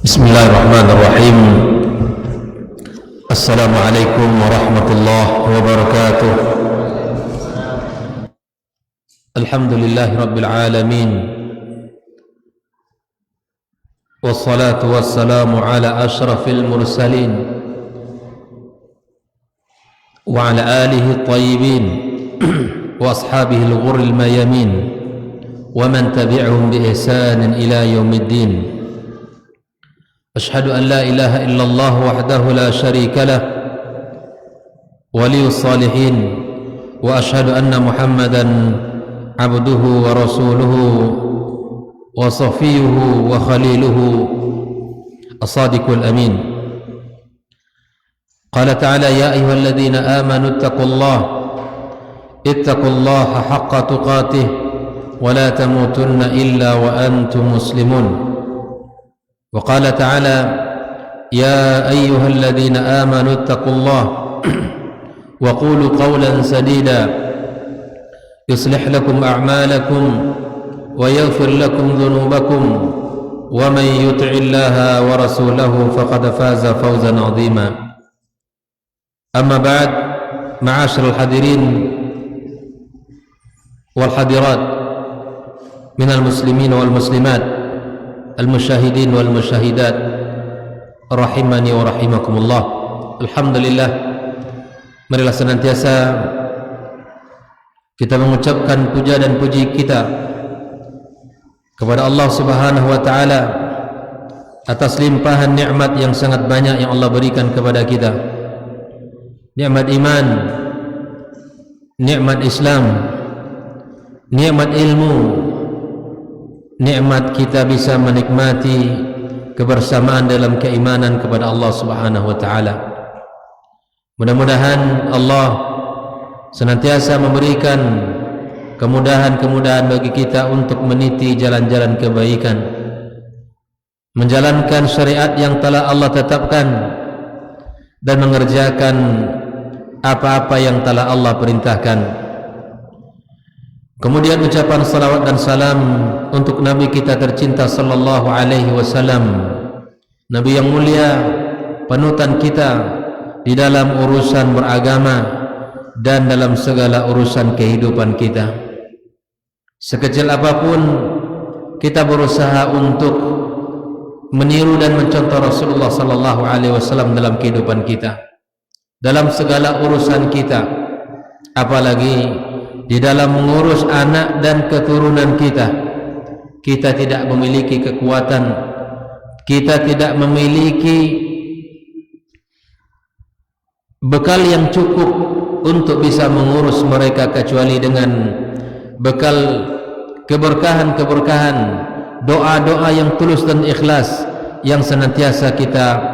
Bismillahirrahmanirrahim. Assalamualaikum warahmatullahi wabarakatuh. Alhamdulillahi rabbil alamin. Wassalatu wassalamu ala ashrafil mursalin wa ala alihi at-tayyibin wa ashabihi al-ghurril mayamin wa man tabi'ahum bi ihsanin ila yaumiddin. أشهد أن لا إله إلا الله وحده لا شريك له ولي الصالحين وأشهد أن محمدا عبده ورسوله وصفيه وخليله الصادق الأمين. قال تعالى: يا أيها الذين آمنوا اتقوا الله حق تقاته ولا تموتن إلا وأنتم مسلمون. وقال تعالى: يا أيها الذين آمنوا اتقوا الله وقولوا قولا سديدا يصلح لكم أعمالكم ويغفر لكم ذنوبكم ومن يطع الله ورسوله فقد فاز فوزا عظيما. أما بعد، معاشر الحاضرين والحاضرات من المسلمين والمسلمات al-musyahidin wal musyahidat rahimani wa rahimakumullah. Alhamdulillah, marilah senantiasa kita mengucapkan puja dan puji kita kepada Allah Subhanahu wa taala atas limpahan nikmat yang sangat banyak yang Allah berikan kepada kita. Nikmat iman, nikmat Islam, nikmat ilmu, nikmat kita bisa menikmati kebersamaan dalam keimanan kepada Allah Subhanahu wa taala. Mudah-mudahan Allah senantiasa memberikan kemudahan-kemudahan bagi kita untuk meniti jalan-jalan kebaikan, menjalankan syariat yang telah Allah tetapkan dan mengerjakan apa-apa yang telah Allah perintahkan. Kemudian ucapan salawat dan salam untuk Nabi kita tercinta sallallahu alaihi wasallam, Nabi yang mulia, panutan kita di dalam urusan beragama dan dalam segala urusan kehidupan kita. Sekecil apapun kita berusaha untuk meniru dan mencontoh Rasulullah sallallahu alaihi wasallam dalam kehidupan kita, dalam segala urusan kita, apalagi di dalam mengurus anak dan keturunan kita. Kita tidak memiliki kekuatan, kita tidak memiliki bekal yang cukup untuk bisa mengurus mereka kecuali dengan bekal keberkahan-keberkahan, doa-doa yang tulus dan ikhlas yang senantiasa kita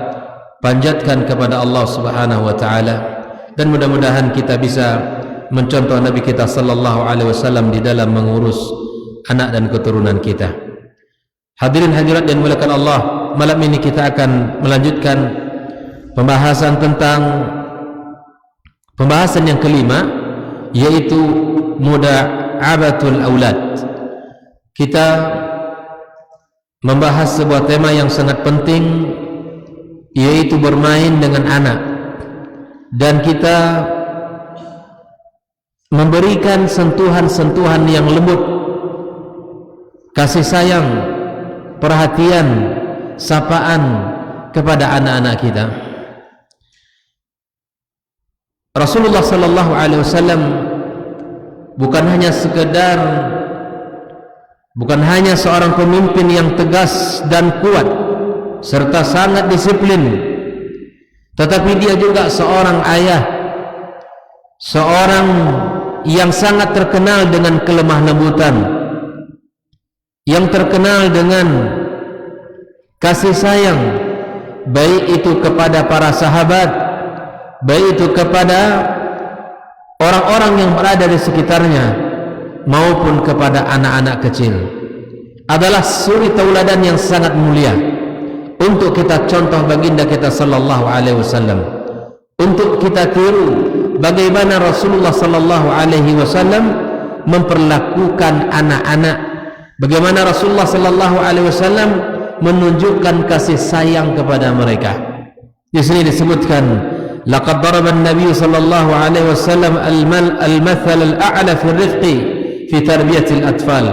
panjatkan kepada Allah Subhanahu wa taala. Dan mudah-mudahan kita bisa mencontoh Nabi kita sallallahu alaihi wasallam di dalam mengurus anak dan keturunan kita. Hadirin hadirat yang dimuliakan Allah, malam ini kita akan melanjutkan pembahasan tentang pembahasan yang kelima, yaitu muda'abatul aulad. Kita membahas sebuah tema yang sangat penting, yaitu bermain dengan anak, dan kita memberikan sentuhan-sentuhan yang lembut, kasih sayang, perhatian, sapaan kepada anak-anak kita. Rasulullah sallallahu alaihi wasallam bukan hanya seorang pemimpin yang tegas dan kuat serta sangat disiplin, tetapi dia juga seorang ayah, seorang yang sangat terkenal dengan kelemah lembutan, yang terkenal dengan kasih sayang, baik itu kepada para sahabat, baik itu kepada orang-orang yang berada di sekitarnya, maupun kepada anak-anak kecil. Adalah suri tauladan yang sangat mulia untuk kita contoh baginda kita sallallahu alaihi wasallam, untuk kita tiru bagaimana Rasulullah sallallahu alaihi wasallam memperlakukan anak-anak, bagaimana Rasulullah sallallahu alaihi wasallam menunjukkan kasih sayang kepada mereka. Di sini disebutkan, laqad daraba an-nabiy sallallahu alaihi wasallam al-mathal al-a'la fi ar-rifqi fi tarbiyati al-atfal.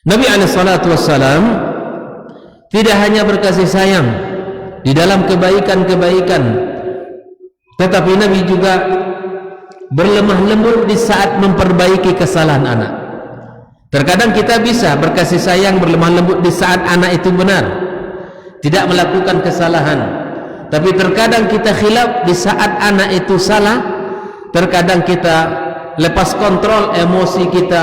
Nabi alaihi salatu wassalam tidak hanya berkasih sayang di dalam kebaikan-kebaikan, tetapi Nabi juga berlemah lembut di saat memperbaiki kesalahan anak. Terkadang kita bisa berkasih sayang, berlemah lembut di saat anak itu benar, tidak melakukan kesalahan. Tapi terkadang kita khilaf di saat anak itu salah. Terkadang kita lepas kontrol, emosi kita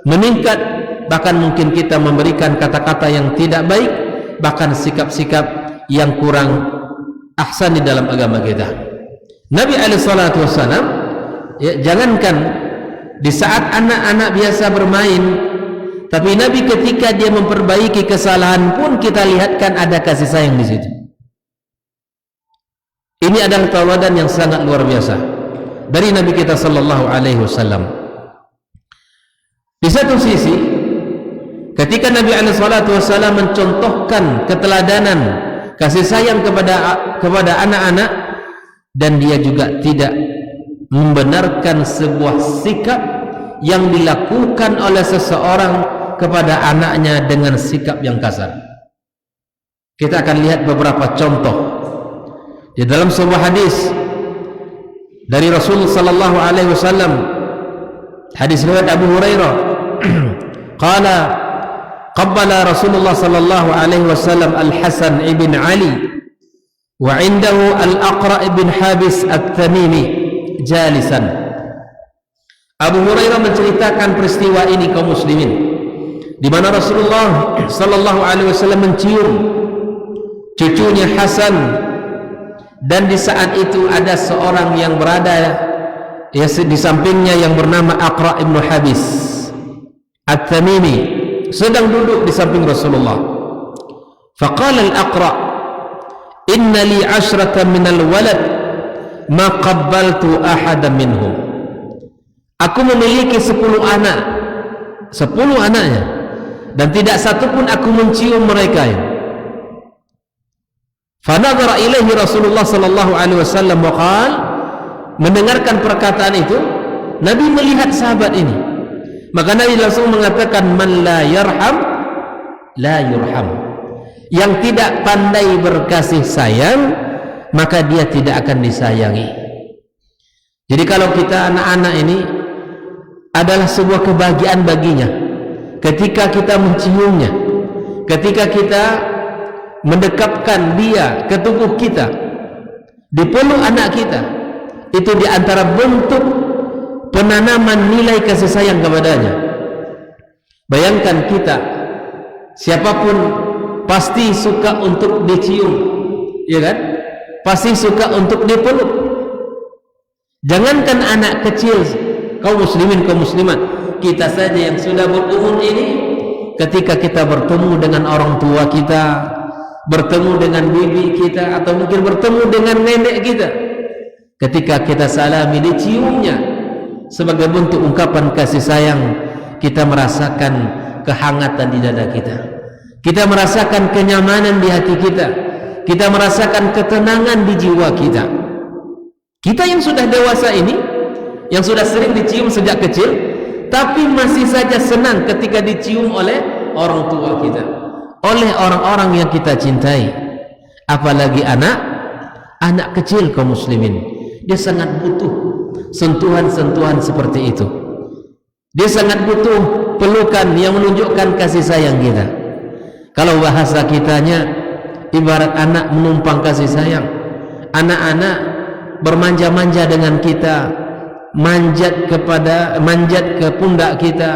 meningkat, bahkan mungkin kita memberikan kata-kata yang tidak baik, bahkan sikap-sikap yang kurang ahsan di dalam agama kita. Nabi alaihissalatu wassalam, ya, jangankan di saat anak-anak biasa bermain, tapi Nabi ketika dia memperbaiki kesalahan pun kita lihatkan ada kasih sayang di situ. Ini adalah tauladan yang sangat luar biasa dari Nabi kita sallallahu alaihi wasallam. Di satu sisi, ketika Nabi alaihi salatu wasallam mencontohkan keteladanan kasih sayang kepada anak-anak, dan dia juga tidak membenarkan sebuah sikap yang dilakukan oleh seseorang kepada anaknya dengan sikap yang kasar. Kita akan lihat beberapa contoh di dalam sebuah hadis dari Rasul sallallahu alaihi wasallam, hadis riwayat Abu Hurairah. Qala qabbala Rasulullah sallallahu alaihi wasallam Al-Hasan ibn Ali wa indahu Al-Aqra ibn Habis At-Tamimi jalisan. Abu Hurairah menceritakan peristiwa ini kaum muslimin, di mana Rasulullah sallallahu alaihi wasallam mencium cucunya Hasan, dan di saat itu ada seorang yang berada ya di sampingnya yang bernama Aqra ibn Habis At-Tamimi sedang duduk di samping Rasulullah. Faqala al-Aqra, inna li 'ashratan min al-walad ma qabbaltu ahadan minhum. Aku memiliki 10 anak, 10 anaknya, dan tidak satu pun aku mencium mereka. Fanadhara ilaihi Rasulullah sallallahu alaihi wasallam wa qala, mendengarkan perkataan itu Nabi melihat sahabat ini, maka Nabi langsung mengatakan, man la yarham la yurham. Yang tidak pandai berkasih sayang, maka dia tidak akan disayangi. Jadi kalau kita anak-anak ini adalah sebuah kebahagiaan baginya ketika kita menciumnya, ketika kita mendekapkan dia ke tubuh kita, dipeluk anak kita, itu diantara bentuk penanaman nilai kasih sayang kepadanya. Bayangkan kita, siapapun pasti suka untuk dicium, ya kan? Pasti suka untuk dipeluk. Jangankan anak kecil, kaum muslimin, kaum muslimat, kita saja yang sudah berumur ini, ketika kita bertemu dengan orang tua kita, bertemu dengan bibi kita, atau mungkin bertemu dengan nenek kita, ketika kita salami, diciumnya sebagai bentuk ungkapan kasih sayang, kita merasakan kehangatan di dada kita, kita merasakan kenyamanan di hati kita, kita merasakan ketenangan di jiwa kita. Kita yang sudah dewasa ini, yang sudah sering dicium sejak kecil, tapi masih saja senang ketika dicium oleh orang tua kita, oleh orang-orang yang kita cintai. Apalagi anak kecil kaum muslimin, dia sangat butuh sentuhan-sentuhan seperti itu. Dia sangat butuh pelukan yang menunjukkan kasih sayang kita. Kalau bahasa kitanya, ibarat anak menumpang kasih sayang. Anak-anak bermanja-manja dengan kita, manjat ke pundak kita,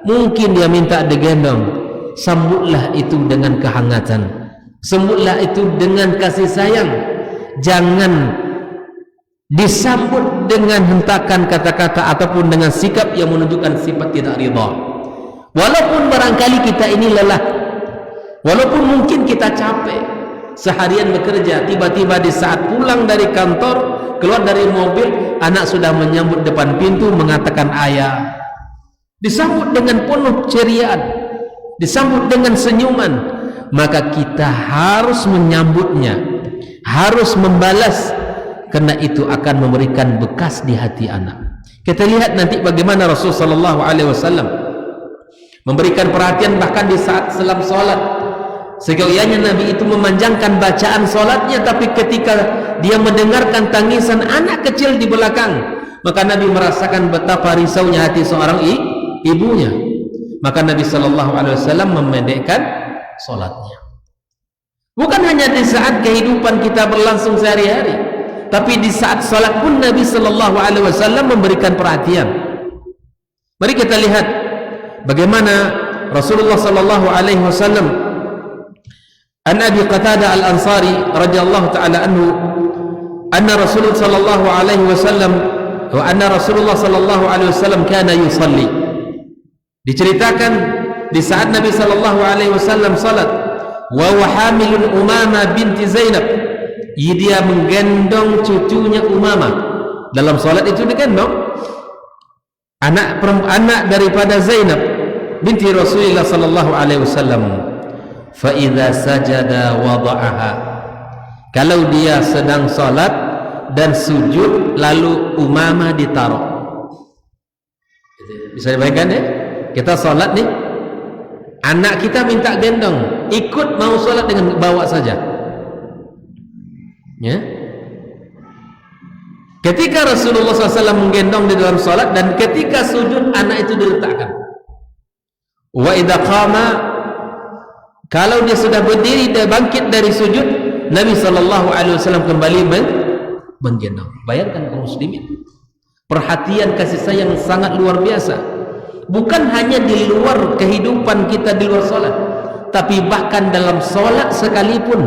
mungkin dia minta digendong. Sambutlah itu dengan kehangatan, sambutlah itu dengan kasih sayang. Jangan disambut dengan hentakan kata-kata ataupun dengan sikap yang menunjukkan sifat tidak ridha. Walaupun barangkali kita ini lelah, walaupun mungkin kita capek seharian bekerja, tiba-tiba di saat pulang dari kantor, keluar dari mobil, anak sudah menyambut depan pintu mengatakan ayah, disambut dengan penuh ceriaan, disambut dengan senyuman. maka kita harus menyambutnya, harus membalas, karena itu akan memberikan bekas di hati anak. Kita lihat nanti bagaimana Rasul sallallahu alaihi wasallam memberikan perhatian bahkan di saat selam salat. Sekaliannya Nabi itu memanjangkan bacaan salatnya, tapi ketika dia mendengarkan tangisan anak kecil di belakang, maka Nabi merasakan betapa risaunya hati seorang ibunya. Maka Nabi sallallahu alaihi wasallam memendekkan salatnya. Bukan hanya di saat kehidupan kita berlangsung sehari-hari, tapi di saat salat pun Nabi sallallahu alaihi wasallam memberikan perhatian. Mari kita lihat bagaimana Rasulullah sallallahu alaihi wasallam an Abi Qatadah Al-Ansari radhiyallahu taala anhu anna Rasulullah sallallahu alaihi wasallam wa anna Rasulullah sallallahu alaihi wasallam kana yusalli. Diceritakan di saat Nabi sallallahu alaihi wasallam salat, wa huwa hamilun Umamah binti Zainab, dia menggendong cucunya Umamah. Dalam salat itu digendong anak daripada Zainab binti Rasulullah sallallahu alaihi wasallam. Fa idza sajada wada'aha, kalau dia sedang salat dan sujud lalu Umamah ditaruh. Bisa dibayangkan ya, kita salat nih, anak kita minta gendong, ikut mau salat dengan bawa saja ya. Ketika Rasulullah SAW menggendong di dalam salat, dan ketika sujud anak itu diletakkan. Wa idza qama, kalau dia sudah berdiri dan bangkit dari sujud, Nabi SAW kembali menggendong. Bayangkan kaum muslimin, perhatian kasih sayang sangat luar biasa. Bukan hanya di luar kehidupan kita di luar salat, tapi bahkan dalam salat sekalipun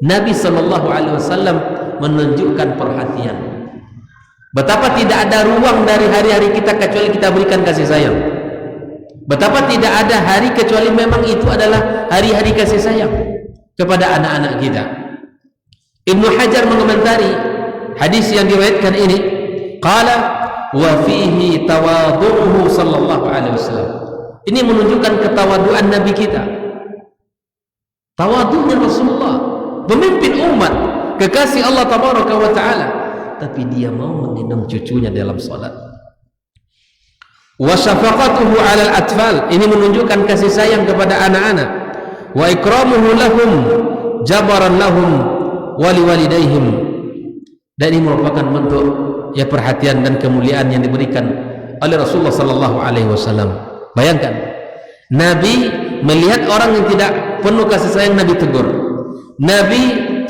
Nabi SAW menunjukkan perhatian. Betapa tidak ada ruang dari hari-hari kita kecuali kita berikan kasih sayang. Betapa tidak ada hari kecuali memang itu adalah hari-hari kasih sayang kepada anak-anak kita. Ibnu Hajar mengomentari hadis yang diriwayatkan ini, qala wa fihi tawadhu'uhu sallallahu alaihi wasallam. Ini menunjukkan ketawaduan Nabi kita. Tawadhu'nya Rasulullah, pemimpin umat, kekasih Allah tabaraka wa taala, tapi dia mau menggendong cucunya dalam salat. Wa syafaqatuhu 'alal atfal, ini menunjukkan kasih sayang kepada anak-anak. Wa ikramuhu lahum jabaran lahum wa liwalidayhim, dan ini merupakan bentuk ya perhatian dan kemuliaan yang diberikan oleh Rasulullah sallallahu alaihi wasallam. Bayangkan, Nabi melihat orang yang tidak penuh kasih sayang, Nabi tegur. Nabi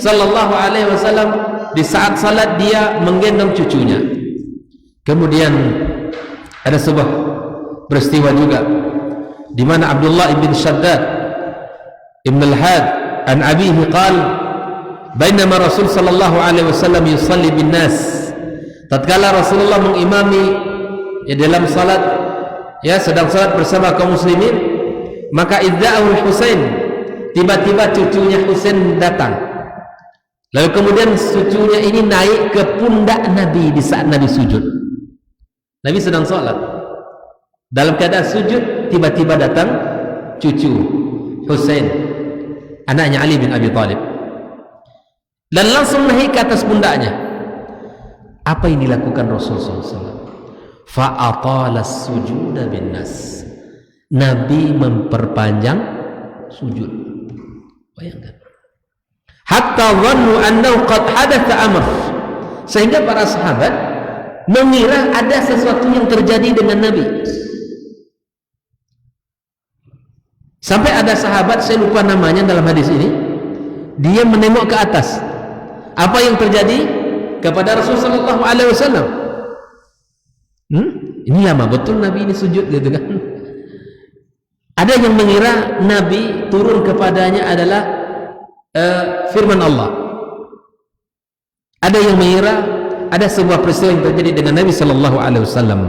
sallallahu alaihi wasallam di saat salat dia menggendong cucunya. Kemudian ada sebuah peristiwa juga di mana Abdullah ibn Shaddad ibn al-Had an abihi qala bainama Rasul sallallahu alaihi wasallam yusalli bin nas, tatkala Rasulullah mengimami ya dalam salat, ya sedang salat bersama kaum muslimin, maka idza'ul Husain, tiba-tiba cucunya Husain datang. Lalu kemudian cucunya ini naik ke pundak Nabi di saat Nabi sujud. Nabi sedang salat, dalam keadaan sujud tiba-tiba datang cucu Husain, anaknya Ali bin Abi Thalib, dan langsung naik ke atas pundaknya. Apa yang dilakukan Rasulullah SAW? Fa'atala sujuda bin nas, Nabi memperpanjang sujud. Bayangkan, hatta dhannu annahu qad hadatha amr, sehingga para sahabat mengira ada sesuatu yang terjadi dengan Nabi. Sampai ada sahabat, saya lupa namanya dalam hadis ini, dia menengok ke atas. Apa yang terjadi kepada Rasulullah sallallahu alaihi wasallam? Ini lama betul Nabi ini sujud gitu kan. Ada yang mengira Nabi turun kepadanya adalah firman Allah. Ada yang mengira ada sebuah peristiwa yang terjadi dengan Nabi sallallahu alaihi wasallam.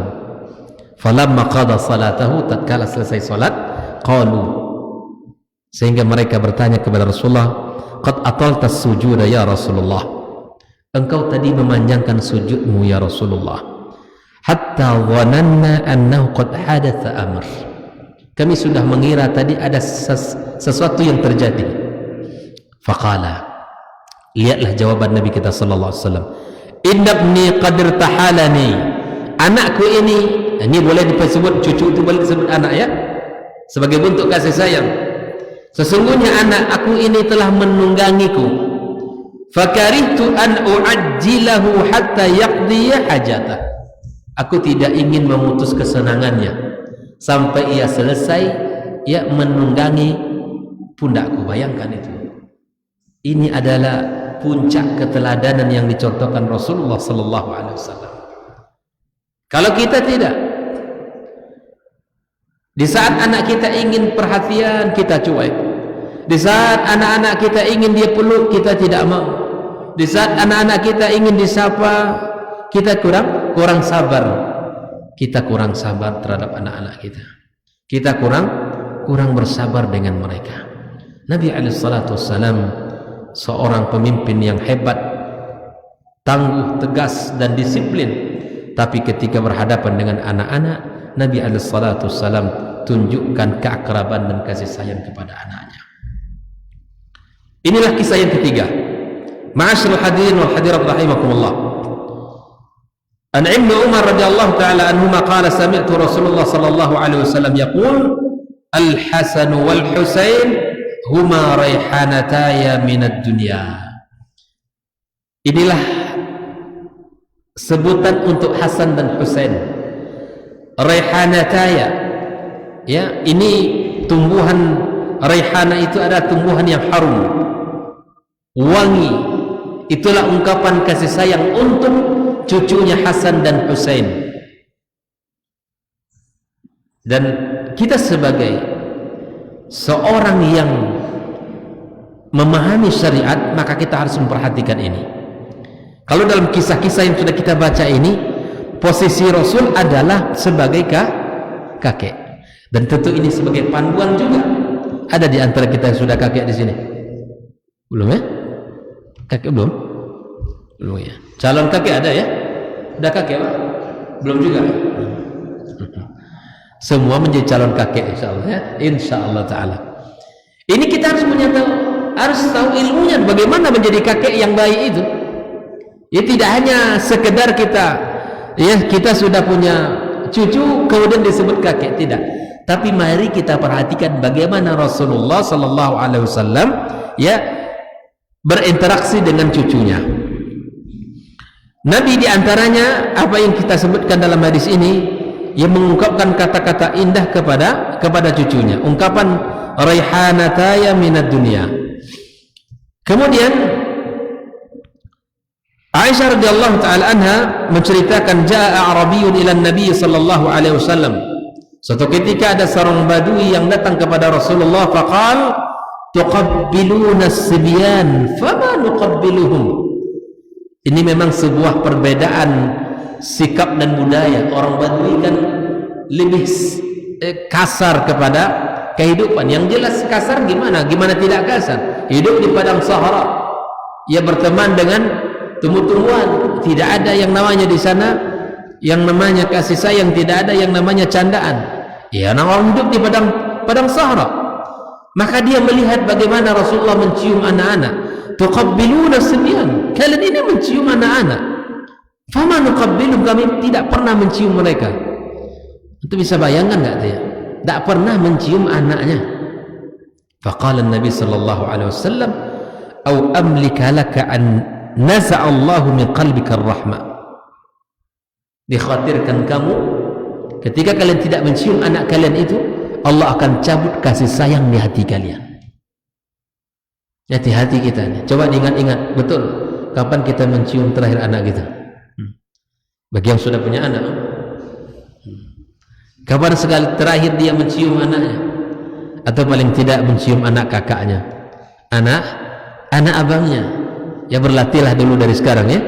Falamma qada salatahu, tatkala selesai salat, qalu, sehingga mereka bertanya kepada Rasulullah, qad atalta sujuda ya Rasulullah, engkau tadi memanjangkan sujudmu ya Rasulullah, hatta dhananna annahu qad hadatha amr, kami sudah mengira tadi ada sesuatu yang terjadi. Faqala, lihatlah jawaban Nabi kita sallallahu alaihi wasallam, inna ibni qad irtahalani, anakku ini boleh disebut cucu, itu boleh disebut anak ya, sebagai bentuk kasih sayang. Sesungguhnya anak aku ini telah menunggangiku, fakarihtu an uajjilahu hatta yaqdiya hajatah, aku tidak ingin memutus kesenangannya sampai ia selesai ia menunggangi pundakku. Bayangkan itu. Ini adalah puncak keteladanan yang dicontohkan Rasulullah sallallahu alaihi wasallam. Kalau kita tidak, di saat anak kita ingin perhatian kita cuek, di saat anak-anak kita ingin dia peluk kita tidak mau, di saat anak-anak kita ingin disapa kita kurang sabar, kita kurang sabar terhadap anak-anak kita, kita kurang bersabar dengan mereka. Nabi alaihi salatu wassalam seorang pemimpin yang hebat, tangguh, tegas dan disiplin, tapi ketika berhadapan dengan anak-anak, Nabi alaihi salatu wassalam tunjukkan keakraban dan kasih sayang kepada anaknya. Inilah kisah yang ketiga. Ma'asyiral hadirin wal hadirat rahimakumullah. An Ibnu Umar radhiyallahu taala anhuma qala sami'tu Rasulullah sallallahu alaihi wasallam yaqul al-Hasan wal Husain huma raihanataya minad dunya. Inilah sebutan untuk Hasan dan Husain, raihanataya ya, ini tumbuhan raihana itu adalah tumbuhan yang harum, wangi. Itulah ungkapan kasih sayang untuk cucunya Hasan dan Husain. Dan kita sebagai seorang yang memahami syariat, maka kita harus memperhatikan ini. Kalau dalam kisah-kisah yang sudah kita baca ini, posisi Rasul adalah sebagai kakek, dan tentu ini sebagai panduan juga. Ada di antara kita yang sudah kakek di sini? Belum ya? Kakek belum ya. Calon kakek ada ya? Udah kakek Pak? Belum juga. Semua menjadi calon kakek insyaallah ya, insyaallah taala. Ini kita harus tahu ilmunya bagaimana menjadi kakek yang baik itu. Ya, tidak hanya sekedar kita sudah punya cucu kemudian disebut kakek, tidak. Tapi mari kita perhatikan bagaimana Rasulullah sallallahu alaihi wasallam ya berinteraksi dengan cucunya. Nabi diantaranya apa yang kita sebutkan dalam hadis ini, yang mengungkapkan kata-kata indah kepada cucunya, ungkapan raihanataya minad dunya. Kemudian Aisyah radhiyallahu taala anha menceritakan, jaa Arabiyyun ila Nabi sallallahu alaihi wasallam. Suatu ketika ada seorang badui yang datang kepada Rasulullah, faqal tuqabbiluna as-sibyan fama nuqabbiluhum. Ini memang sebuah perbedaan sikap dan budaya. Orang Badui kan lebih kasar kepada kehidupan. Yang jelas kasar gimana tidak kasar. Hidup di padang sahara, ia berteman dengan tumbuh-tumbuhan, tidak ada yang namanya di sana yang namanya kasih sayang, tidak ada yang namanya candaan. Ya, orang hidup di padang sahara. Maka dia melihat bagaimana Rasulullah mencium anak-anak. Tuqabbiluna sibyan, kalian ini mencium anak-anak. Fama nuqabbilu, kami tidak pernah mencium mereka. Itu bisa bayangkan enggak dia? Tidak pernah mencium anaknya. Faqala Nabi sallallahu alaihi wasallam, "Au amlika laka an naza'a Allahu min qalbika ar-rahmah." Dikhawatirkan kamu ketika kalian tidak mencium anak kalian itu, Allah akan cabut kasih sayang di hati kalian. Hati-hati kita nih. Coba diingat-ingat betul kapan kita mencium terakhir anak kita. Bagi yang sudah punya anak, kapan sekali terakhir dia mencium anaknya, atau paling tidak mencium anak kakaknya, anak abangnya. Ya, berlatihlah dulu dari sekarang ya.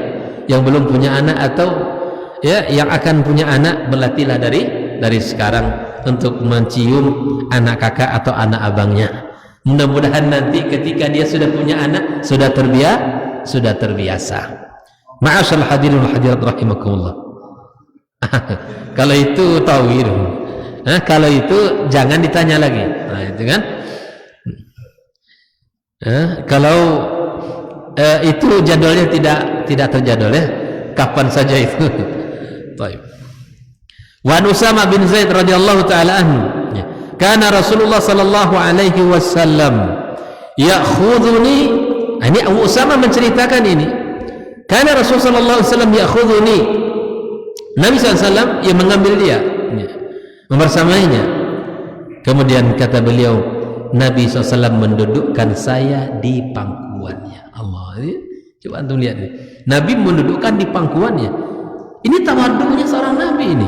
Yang belum punya anak atau ya yang akan punya anak, berlatihlah dari sekarang untuk mencium anak kakak atau anak abangnya. Mudah-mudahan nanti ketika dia sudah punya anak sudah terbiasa. Ma'asyiral hadirin wal hadirat rahimakumullah. Kalau itu tauhid. Kalau itu jangan ditanya lagi. Nah, itu kan. Kalau itu jadwalnya tidak terjadwal ya. Kapan saja itu. Baik. Wa Usama bin Zaid radhiyallahu taala anhu. Kana Rasulullah sallallahu alaihi wasallam ya'khudhuni. Ini Abu Usama menceritakan ini. Karena Rasulullah sallallahu alaihi wasallam ya'khudhuni. Nabi SAW yang mengambil dia, membersamainya. Kemudian kata beliau, Nabi SAW mendudukkan saya di pangkuannya. Allah, coba antum lihat nih. Nabi mendudukkan di pangkuannya. Ini tawadhunya seorang Nabi ini.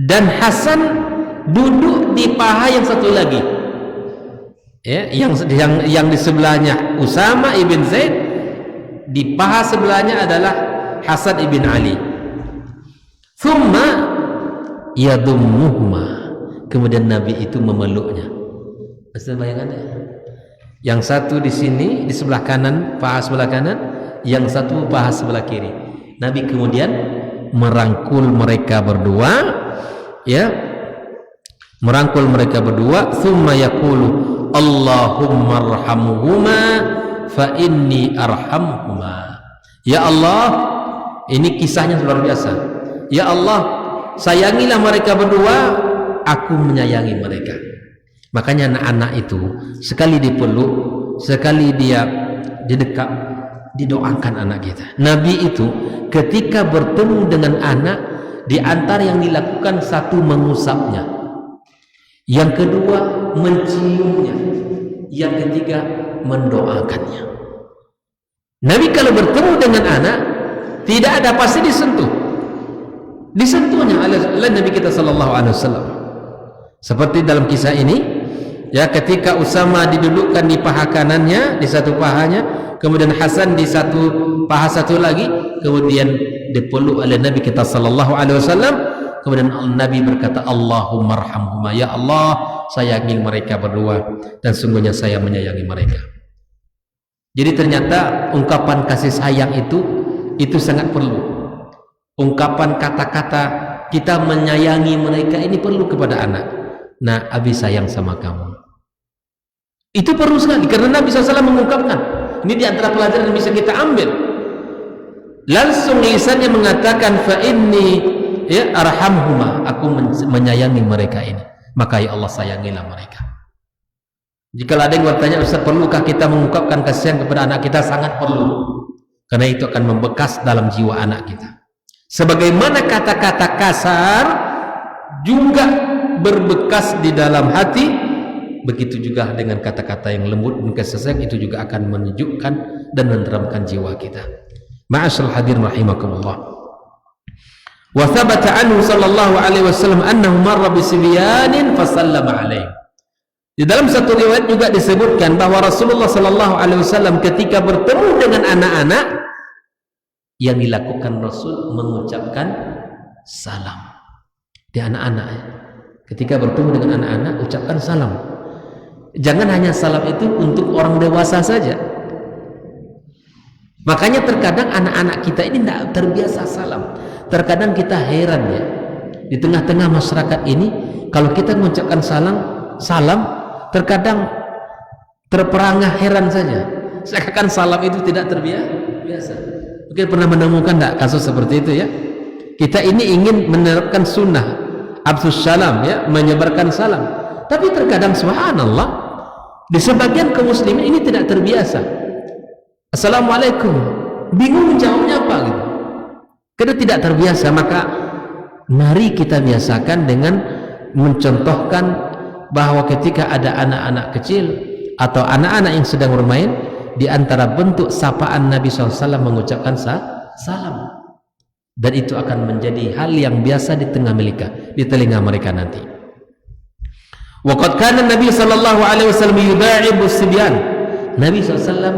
Dan Hasan duduk di paha yang satu lagi. Ya, yang di sebelahnya Usama ibn Zaid, di paha sebelahnya adalah Hasan ibn Ali. Thumma yadummuhuma. Kemudian Nabi itu memeluknya. Bisa bayangannya? Yang satu di sini di sebelah kanan, paha sebelah kanan, yang satu paha sebelah kiri. Nabi kemudian merangkul mereka berdua, ya. Merangkul mereka berdua, thumma yaqulu Allahumma arhamhuma fa inni arhamhuma. Ya Allah, ini kisahnya luar biasa. Ya Allah, sayangilah mereka berdua, aku menyayangi mereka. Makanya anak-anak itu sekali dipeluk, sekali dia didekap, didoakan anak kita. Nabi itu ketika bertemu dengan anak, di antara yang dilakukan, satu mengusapnya, yang kedua menciumnya, yang ketiga mendoakannya. Nabi kalau bertemu dengan anak, tidak ada pasti disentuhnya oleh Nabi kita sallallahu alaihi wasallam. Seperti dalam kisah ini, ya, ketika Usama didudukkan di paha kanannya, di satu pahanya, kemudian Hasan di satu paha satu lagi, kemudian dipeluk oleh Nabi kita sallallahu alaihi wasallam. Kemudian Nabi berkata, Allahumma arhamhuma, ya Allah, sayangi mereka berdua, dan sungguhnya saya menyayangi mereka. Jadi ternyata ungkapan kasih sayang itu sangat perlu. Ungkapan kata-kata kita menyayangi mereka ini perlu kepada anak. Nah, Abi sayang sama kamu. Itu perlu sekali, karena Nabi SAW mengungkapkan. Ini di antara pelajaran yang bisa kita ambil. Langsung lisannya mengatakan, fa inni ya arhamhuma, aku menyayangi mereka ini. Maka ya Allah, sayangilah mereka. Jika ada yang bertanya, Ustaz, perlukah kita mengungkapkan kasih sayang kepada anak kita? Sangat perlu. Karena itu akan membekas dalam jiwa anak kita. Sebagaimana kata-kata kasar juga berbekas di dalam hati, begitu juga dengan kata-kata yang lembut dan kasih sayang itu juga akan menunjukkan dan meneramkan jiwa kita. Ma'asyiral hadirin rahimakumullah. Wa thabata anhu sallallahu alaihi wasallam annahu marra bi sibyanin fa sallama alaihi. Di dalam satu riwayat juga disebutkan bahwa Rasulullah sallallahu alaihi wasallam ketika bertemu dengan anak-anak, yang dilakukan Rasul mengucapkan salam di anak-anak. Ketika bertemu dengan anak-anak, ucapkan salam. Jangan hanya salam itu untuk orang dewasa saja. Makanya terkadang anak-anak kita ini tidak terbiasa salam. Terkadang kita heran ya, di tengah-tengah masyarakat ini, kalau kita mengucapkan salam, terkadang terperangah heran saja. Seakan salam itu tidak terbiasa. Mungkin pernah menemukan tak kasus seperti itu ya? Kita ini ingin menerapkan sunnah absus salam, ya, menyebarkan salam. Tapi terkadang subhanallah, di sebagian kaum muslimin ini tidak terbiasa. Assalamualaikum, bingung jawabnya apa gitu. Karena tidak terbiasa, maka mari kita biasakan dengan mencontohkan bahwa ketika ada anak-anak kecil atau anak-anak yang sedang bermain, di antara bentuk sapaan Nabi SAW mengucapkan salam, dan itu akan menjadi hal yang biasa di telinga mereka nanti. Waqad kana Nabi sallallahu alaihi wasallam yuda'ibu sibyan. Nabi SAW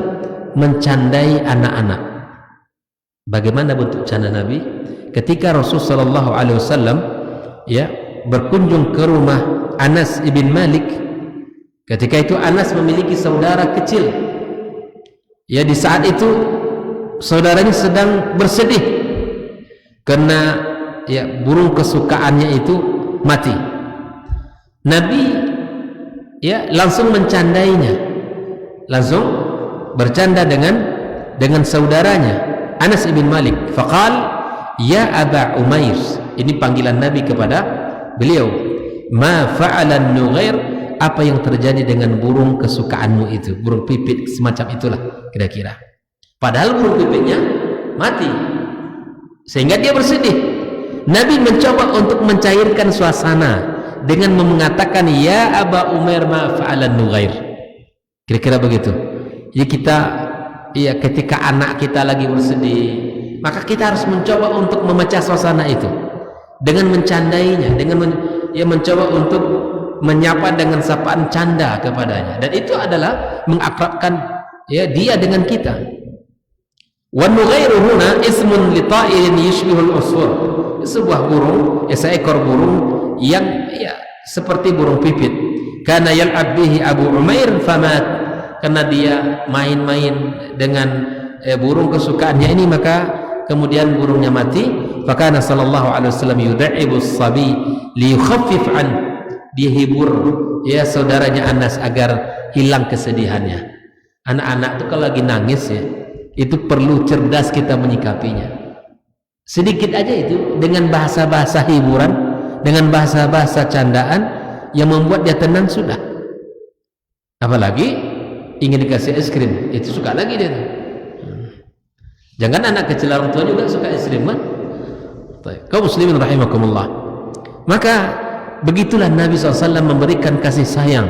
mencandai anak-anak. Bagaimana bentuk canda Nabi? Ketika Rasul sallallahu alaihi wasallam ya berkunjung ke rumah Anas ibn Malik, ketika itu Anas memiliki saudara kecil. Ya, di saat itu saudaranya sedang bersedih karena ya burung kesukaannya itu mati. Nabi ya langsung mencandainya, langsung bercanda dengan saudaranya Anas ibn Malik. Faqal ya Aba Umair, ini panggilan Nabi kepada beliau, ma fa'alan Nughair, apa yang terjadi dengan burung kesukaanmu itu, burung pipit semacam itulah kira-kira. Padahal burung pipitnya mati, sehingga dia bersedih. Nabi mencoba untuk mencairkan suasana dengan mengatakan ya Aba Umair ma fa'alan Nughair, kira-kira begitu. Jadi kita ya ketika anak kita lagi bersedih, maka kita harus mencoba untuk memecah suasana itu dengan mencandainya, dengan mencoba untuk menyapa dengan sapaan canda kepadanya, dan itu adalah mengakrabkan ya dia dengan kita. Wa Nughairu huna ismun li ta'irin yushbihul usfur, sebuah burung, seekor burung yang ya seperti burung pipit. Karena yal'ab bihi Abu Umair famat, karena dia main-main dengan burung kesukaannya ini, maka kemudian burungnya mati. Fakana sallallahu alaihi wasallam yud'ibu as-sabi li yukhaffif an, dia hibur ya saudaranya Anas agar hilang kesedihannya. Anak-anak itu kalau lagi nangis ya, itu perlu cerdas kita menyikapinya. Sedikit aja itu dengan bahasa-bahasa hiburan, dengan bahasa-bahasa candaan yang membuat dia tenang sudah. Apalagi ingin dikasih es krim, itu suka lagi dia. Jangan anak kecil orang tua juga suka es krim kan? Kaum muslimin rahimakumullah. Maka begitulah Nabi SAW memberikan kasih sayang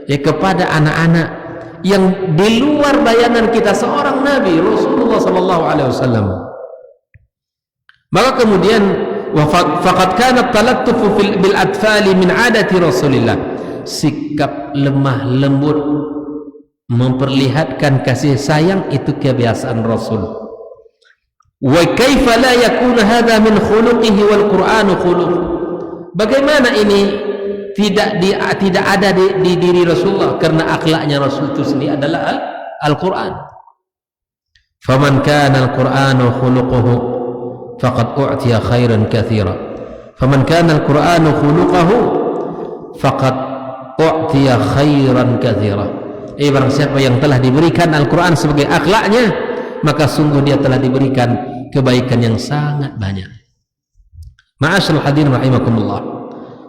ya kepada anak-anak yang di luar bayangan kita, seorang Nabi Rasulullah SAW. Maka kemudian faqad kana talattufu bil atfali min adati Rasulillah, sikap lemah lembut memperlihatkan kasih sayang itu kebiasaan Rasul. Wa kaifa la yakunu hadha min khuluqihi wal Qur'anu khuluq, bagaimana ini tidak ada di diri Rasulullah, karena akhlaknya Rasul itu sendiri adalah Al-Quran. Faman kana Al-Qur'anu khuluquhu faqad u'tiya khairan katsira. Faman kana Al-Qur'anu khuluquhu faqad u'tiya khairan katsira. Barang siapa yang telah diberikan Al-Quran sebagai akhlaknya, maka sungguh dia telah diberikan kebaikan yang sangat banyak. Ma'asyiral hadirin rahimakumullah.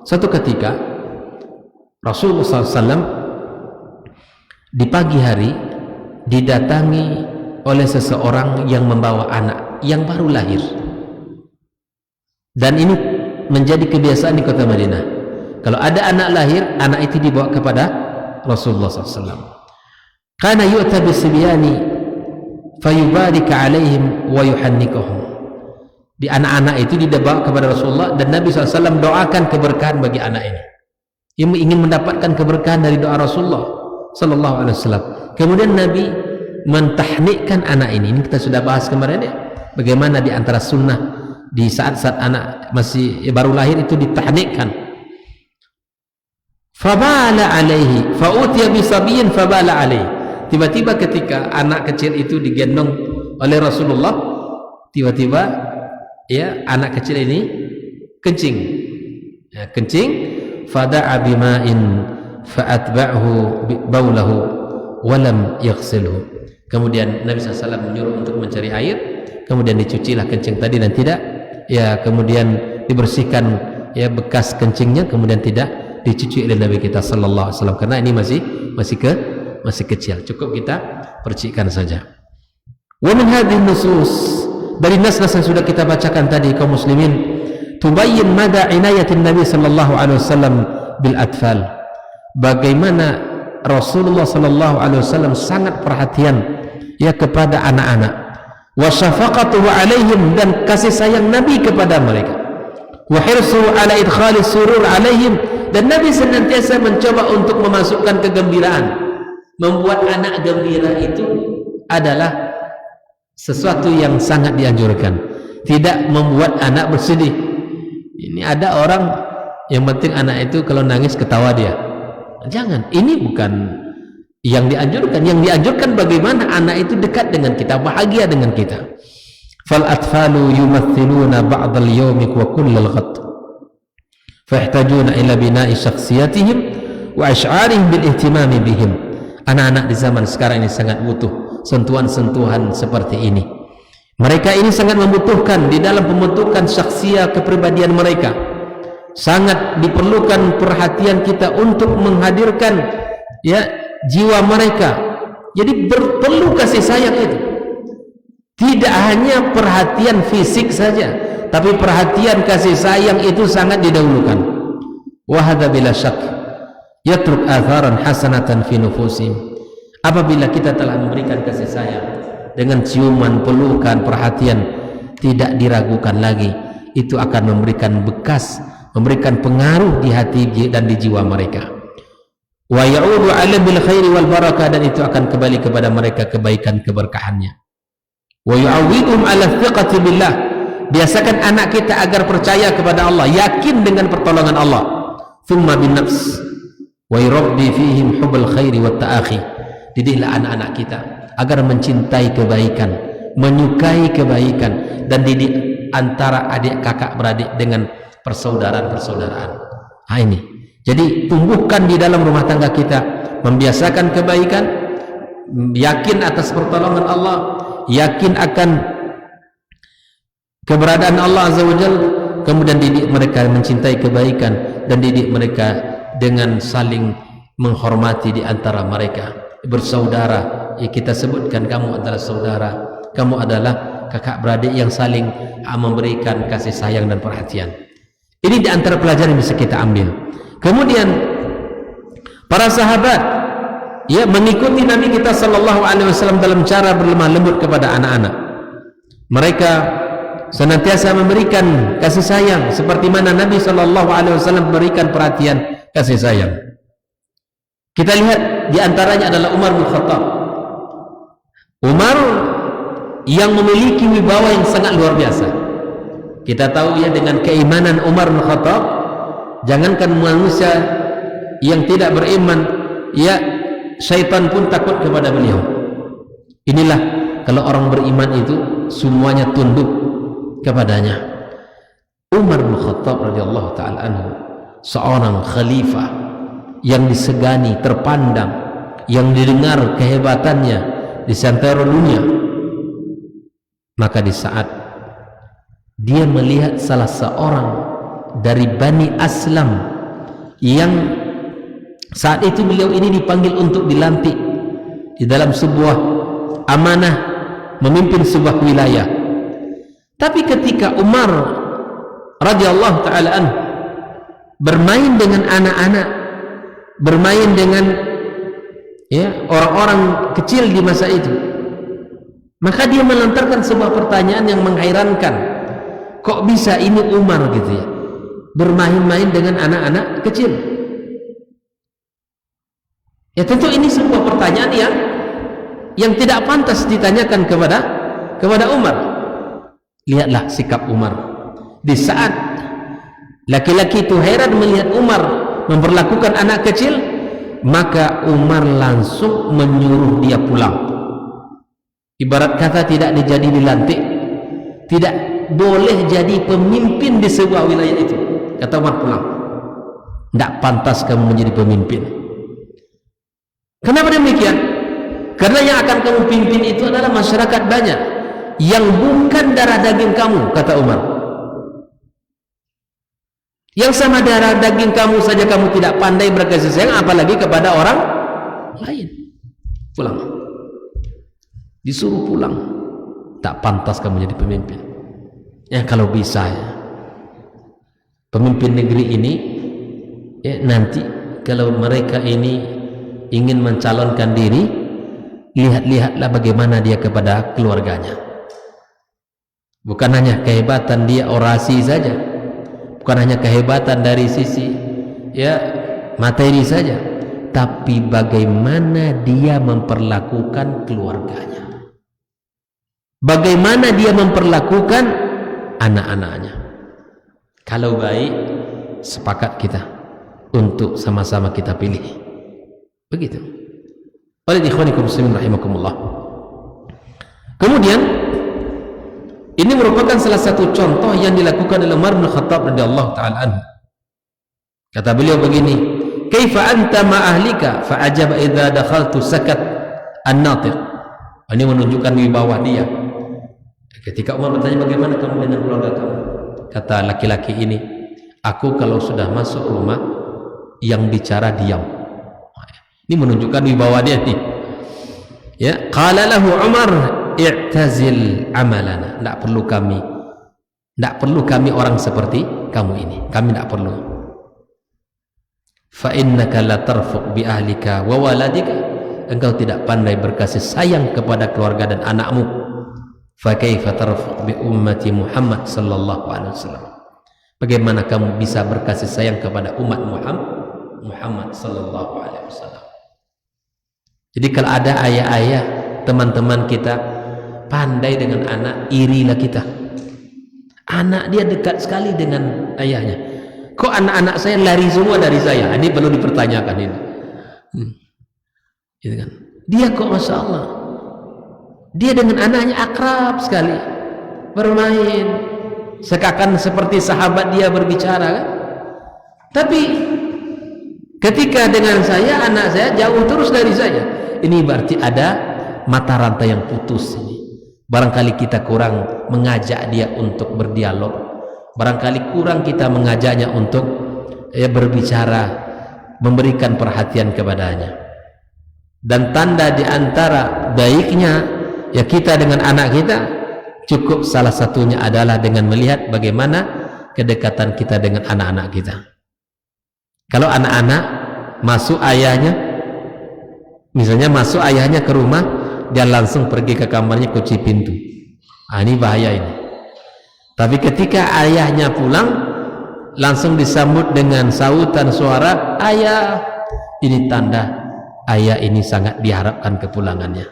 Suatu ketika Rasulullah SAW di pagi hari didatangi oleh seseorang yang membawa anak yang baru lahir, dan ini menjadi kebiasaan di kota Madinah. Kalau ada anak lahir, anak itu dibawa kepada Rasulullah SAW. Kana yu'ta bisibyani fayubarika alaihim wa yuhannikuhum. Di anak-anak itu dibawa kepada Rasulullah, dan Nabi SAW doakan keberkahan bagi anak ini. Ia ingin mendapatkan keberkahan dari doa Rasulullah Sallallahu Alaihi Wasallam. Kemudian Nabi mentahnikkan anak ini. Ini kita sudah bahas kemarin ya, bagaimana di antara sunnah di saat-saat anak masih baru lahir itu ditahnikkan. Fabala alaihi fa'utiya bisabiyin fabala alaihi. Tiba-tiba ketika anak kecil itu digendong oleh Rasulullah, tiba-tiba ya anak kecil ini kencing ya, kencing. Fada'a bima'in fa'atba'hu baulahu walam yaghsilhu. Kemudian Nabi SAW menyuruh untuk mencari air, kemudian dicucilah kencing tadi dan tidak ya, kemudian dibersihkan ya bekas kencingnya, kemudian tidak dicuci oleh Nabi kita sallallahu alaihi wasallam, karena ini masih kecil. Cukup kita percikan saja. Wa min hadhihi nusus, dari nas-nas yang sudah kita bacakan tadi kaum muslimin, tubayyin mada inayatin Nabi sallallahu alaihi wasallam bil atfal, bagaimana Rasulullah sallallahu alaihi wasallam sangat perhatian ya kepada anak-anak, wa syafaqatuhu alaihim, dan kasih sayang Nabi kepada mereka, wa hirsuhu ala idkhali surur alaihim, dan Nabi senantiasa mencoba untuk memasukkan kegembiraan. Membuat anak gembira itu adalah sesuatu yang sangat dianjurkan, tidak membuat anak bersedih. Ini ada orang yang penting anak itu kalau nangis ketawa dia. Jangan, ini bukan yang dianjurkan. Yang dianjurkan bagaimana anak itu dekat dengan kita, bahagia dengan kita. Fal atfalu yumathiluna ba'dal yawmik wa kullal ghad. fahtajuna ila bina'i syakhsiyatihim wa ash'arihim bil ihtimami bihim. Anak-anak di zaman sekarang ini sangat butuh sentuhan-sentuhan seperti ini. Mereka ini sangat membutuhkan di dalam pembentukan syakhsiyah kepribadian mereka. Sangat diperlukan perhatian kita untuk menghadirkan ya jiwa mereka. Jadi perlu kasih sayang itu. Tidak hanya perhatian fisik saja, tapi perhatian kasih sayang itu sangat didahulukan. Wa hadza bila syak yatruk atharan hasanatan fi nufusihim. Apabila kita telah memberikan kasih sayang dengan ciuman, pelukan, perhatian, tidak diragukan lagi, itu akan memberikan bekas, memberikan pengaruh di hati dan di jiwa mereka. Wa ya'udu 'ala bil khairi wal barakah, dan itu akan kembali kepada mereka kebaikan keberkahannya. Wa yu'awwidhum 'ala thiqati billah, biasakan anak kita agar percaya kepada Allah, yakin dengan pertolongan Allah. Thumma bin nafs wa yurabbi fihim hubbal khairi wat ta'akhi, didiklah anak-anak kita agar mencintai kebaikan, menyukai kebaikan, dan didik antara adik kakak beradik dengan persaudaraan-persaudaraan. Nah ini, jadi tumbuhkan di dalam rumah tangga kita, membiasakan kebaikan, yakin atas pertolongan Allah, yakin akan keberadaan Allah Azza wa Jalla, kemudian didik mereka mencintai kebaikan, dan didik mereka dengan saling menghormati di antara mereka, bersaudara. Ya, kita sebutkan kamu adalah saudara, kamu adalah kakak beradik yang saling memberikan kasih sayang dan perhatian. Ini di antara pelajaran yang bisa kita ambil. Kemudian para sahabat ya mengikuti Nabi kita sallallahu alaihi wasallam dalam cara berlemah lembut kepada anak-anak. Mereka senantiasa memberikan kasih sayang seperti mana Nabi sallallahu alaihi wasallam memberikan perhatian kasih sayang. Kita lihat di antaranya adalah Umar bin Khattab. Umar yang memiliki wibawa yang sangat luar biasa. Kita tahu ya, dengan keimanan Umar bin Khattab, jangankan manusia yang tidak beriman, ya syaitan pun takut kepada beliau. Inilah kalau orang beriman itu semuanya tunduk kepadanya. Umar bin Khattab radhiyallahu taala anhu, seorang khalifah yang disegani, terpandang, yang didengar kehebatannya di seantero dunia. Maka di saat dia melihat salah seorang dari Bani Aslam yang saat itu beliau ini dipanggil untuk dilantik di dalam sebuah amanah memimpin sebuah wilayah, tapi ketika Umar radhiyallahu taala anhu bermain dengan anak-anak, bermain dengan ya orang-orang kecil di masa itu, maka dia melontarkan sebuah pertanyaan yang menghairankan. Kok bisa ini Umar gitu ya bermain-main dengan anak-anak kecil? Ya tentu ini sebuah pertanyaan yang tidak pantas ditanyakan kepada Umar. Lihatlah sikap Umar di saat laki-laki itu heran melihat Umar memperlakukan anak kecil, maka Umar langsung menyuruh dia pulang. Ibarat kata tidak jadi dilantik, tidak boleh jadi pemimpin di sebuah wilayah itu. Kata Umar, pulang, tidak pantas kamu menjadi pemimpin. Kenapa demikian? Karena yang akan kamu pimpin itu adalah masyarakat banyak yang bukan darah daging kamu, kata Umar. Yang sama darah daging kamu saja kamu tidak pandai berkasih sayang, apalagi kepada orang lain. Pulang, disuruh pulang. Tak pantas kamu jadi pemimpin. Ya kalau bisa ya, pemimpin negeri ini ya nanti kalau mereka ini ingin mencalonkan diri, lihat-lihatlah bagaimana dia kepada keluarganya. Bukan hanya kehebatan dia orasi saja, bukan hanya kehebatan dari sisi ya materi saja, tapi bagaimana dia memperlakukan keluarganya, bagaimana dia memperlakukan anak-anaknya. Kalau baik, sepakat kita untuk sama-sama kita pilih. Begitu. Oleh ikhwanikum muslimin rahimakumullah. Kemudian ini merupakan salah satu contoh yang dilakukan oleh Umar bin Khattab radhiyallahu taala anhu Kata beliau begini, kaifa anta ma ahlika fa ajaba idza dakhaltu sakat an-natiq. Ini menunjukkan wibawa dia. Ketika Umar bertanya, bagaimana kamu dengan keluarga kamu? Kata laki-laki ini, aku kalau sudah masuk rumah yang bicara diam. Ini menunjukkan wibawa dia nih. Ya, qala lahu Umar i'tazil amalana. Tidak perlu kami orang seperti kamu ini. Kami tidak perlu. Fa innaka la tarfuq bi ahlika wa waladika. Engkau tidak pandai berkasih sayang kepada keluarga dan anakmu. Fa kaifa tarfuq bi ummati Muhammad sallallahu alaihi wasallam. Bagaimana kamu bisa berkasih sayang kepada umat Muhammad sallallahu alaihi wasallam? Jadi kalau ada ayah-ayah teman-teman kita pandai dengan anak, irilah kita. Anak dia dekat sekali dengan ayahnya. Kok anak-anak saya lari semua dari saya? Ini perlu dipertanyakan ini. Gitu kan? Dia kok masya Allah, dia dengan anaknya akrab sekali, bermain, seakan seperti sahabat dia berbicara kan? Tapi ketika dengan saya, anak saya jauh terus dari saya. Ini berarti ada mata rantai yang putus ini. Barangkali kita kurang mengajak dia untuk berdialog, barangkali kurang kita mengajaknya untuk berbicara, memberikan perhatian kepadanya. Dan tanda di antara baiknya ya kita dengan anak kita, cukup salah satunya adalah dengan melihat bagaimana kedekatan kita dengan anak-anak kita. Kalau anak-anak masuk ayahnya, misalnya masuk ayahnya ke rumah, dia langsung pergi ke kamarnya, kunci pintu. Ini bahaya ini. Tapi ketika ayahnya pulang, langsung disambut dengan sautan suara ayah. Ini tanda ayah ini sangat diharapkan kepulangannya.